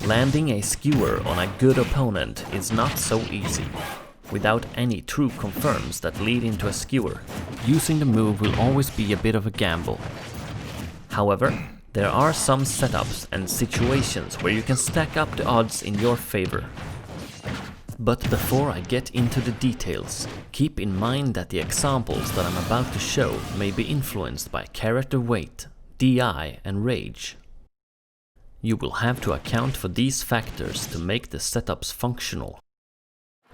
Landing a skewer on a good opponent is not so easy. Without any true confirms that lead into a skewer, using the move will always be a bit of a gamble. However, there are some setups and situations where you can stack up the odds in your favor. But before I get into the details, keep in mind that the examples that I'm about to show may be influenced by character weight, DI and rage. You will have to account for these factors to make the setups functional.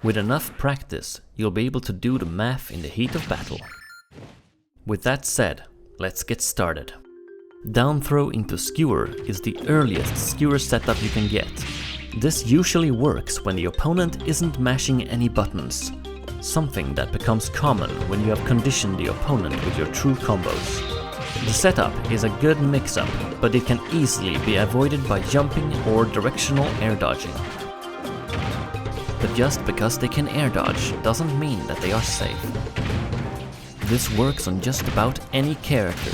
With enough practice, you'll be able to do the math in the heat of battle. With that said, let's get started. Down throw into skewer is the earliest skewer setup you can get. This usually works when the opponent isn't mashing any buttons, something that becomes common when you have conditioned the opponent with your true combos. The setup is a good mix-up, but it can easily be avoided by jumping or directional air dodging. But just because they can air dodge doesn't mean that they are safe. This works on just about any character,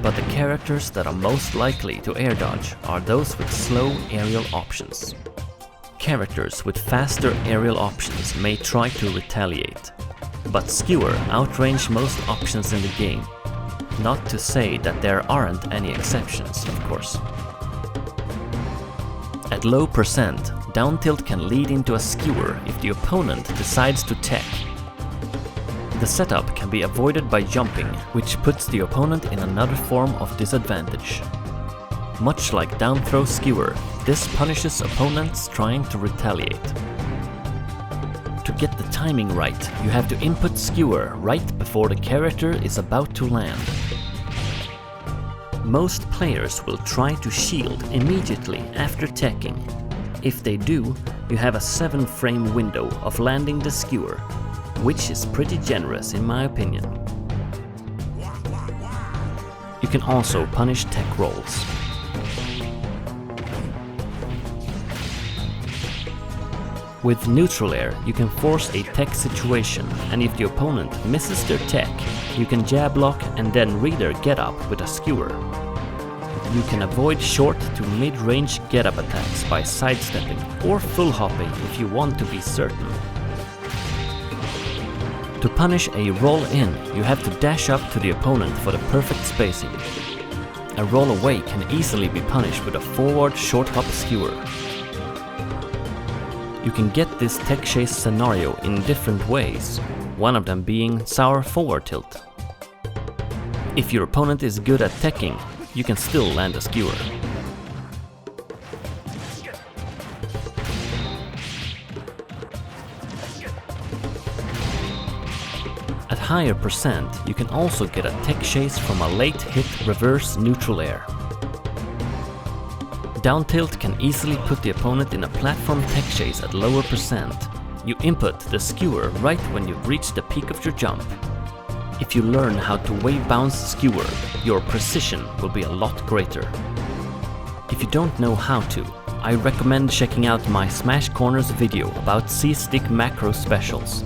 but the characters that are most likely to air dodge are those with slow aerial options. Characters with faster aerial options may try to retaliate, but skewer outrange most options in the game. Not to say that there aren't any exceptions, of course. At low percent, down tilt can lead into a skewer if the opponent decides to tech. The setup can be avoided by jumping, which puts the opponent in another form of disadvantage. Much like Down Throw Skewer, this punishes opponents trying to retaliate. To get the timing right, you have to input skewer right before the character is about to land. Most players will try to shield immediately after teching. If they do, you have a 7-frame window of landing the skewer, which is pretty generous in my opinion. You can also punish tech rolls. With neutral air, you can force a tech situation, and if the opponent misses their tech, you can jab block and then re-their get up with a skewer. You can avoid short to mid-range get up attacks by sidestepping or full hopping if you want to be certain. To punish a roll in, you have to dash up to the opponent for the perfect spacing. A roll away can easily be punished with a forward short hop skewer. You can get this tech chase scenario in different ways, one of them being sour forward tilt. If your opponent is good at teching, you can still land a skewer. At higher percent, you can also get a tech chase from a late hit reverse neutral air. Down tilt can easily put the opponent in a platform tech chase at lower percent. You input the skewer right when you've reached the peak of your jump. If you learn how to wave bounce skewer, your precision will be a lot greater. If you don't know how to, I recommend checking out my Smash Corners video about C-Stick macro specials.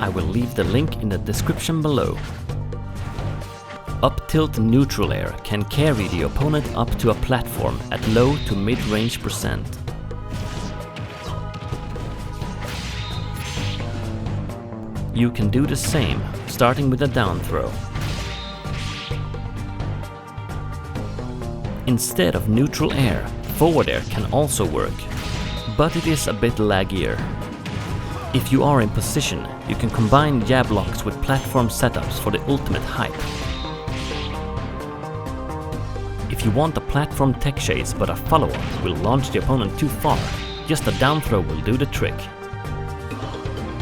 I will leave the link in the description below. Up tilt neutral air can carry the opponent up to a platform at low to mid-range percent. You can do the same, starting with a down throw. Instead of neutral air, forward air can also work, but it is a bit laggier. If you are in position, you can combine jab locks with platform setups for the ultimate hype. If you want a platform tech chase but a follow-up will launch the opponent too far, just a down throw will do the trick.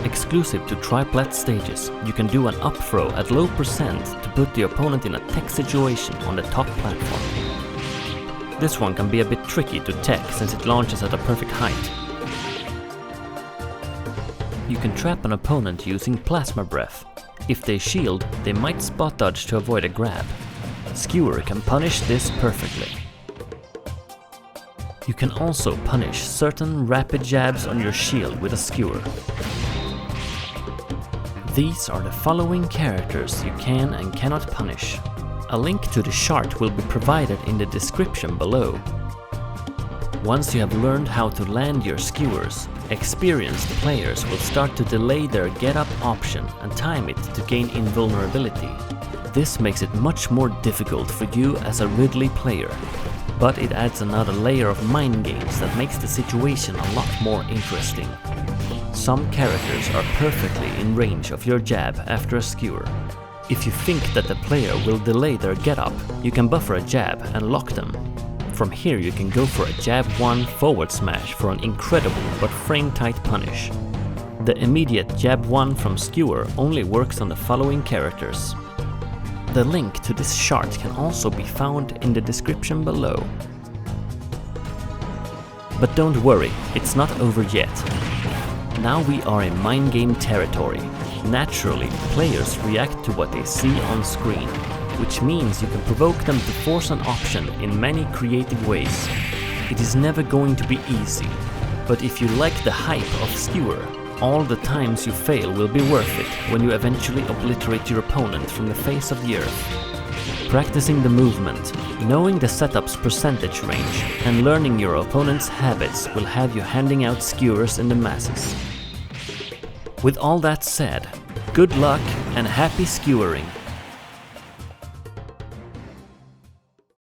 Exclusive to triplat stages, you can do an up throw at low percent to put the opponent in a tech situation on the top platform. This one can be a bit tricky to tech since it launches at a perfect height. You can trap an opponent using plasma breath. If they shield, they might spot dodge to avoid a grab. Skewer can punish this perfectly. You can also punish certain rapid jabs on your shield with a skewer. These are the following characters you can and cannot punish. A link to the chart will be provided in the description below. Once you have learned how to land your skewers, experienced players will start to delay their get-up option and time it to gain invulnerability. This makes it much more difficult for you as a Ridley player, but it adds another layer of mind games that makes the situation a lot more interesting. Some characters are perfectly in range of your jab after a skewer. If you think that the player will delay their get-up, you can buffer a jab and lock them. From here you can go for a jab 1 forward smash for an incredible but frame-tight punish. The immediate jab 1 from skewer only works on the following characters. The link to this chart can also be found in the description below. But don't worry, it's not over yet. Now we are in mind game territory. Naturally, players react to what they see on screen, which means you can provoke them to force an option in many creative ways. It is never going to be easy, but if you like the hype of skewer, all the times you fail will be worth it when you eventually obliterate your opponent from the face of the earth. Practicing the movement, knowing the setup's percentage range, and learning your opponent's habits will have you handing out skewers in the masses. With all that said, good luck and happy skewering!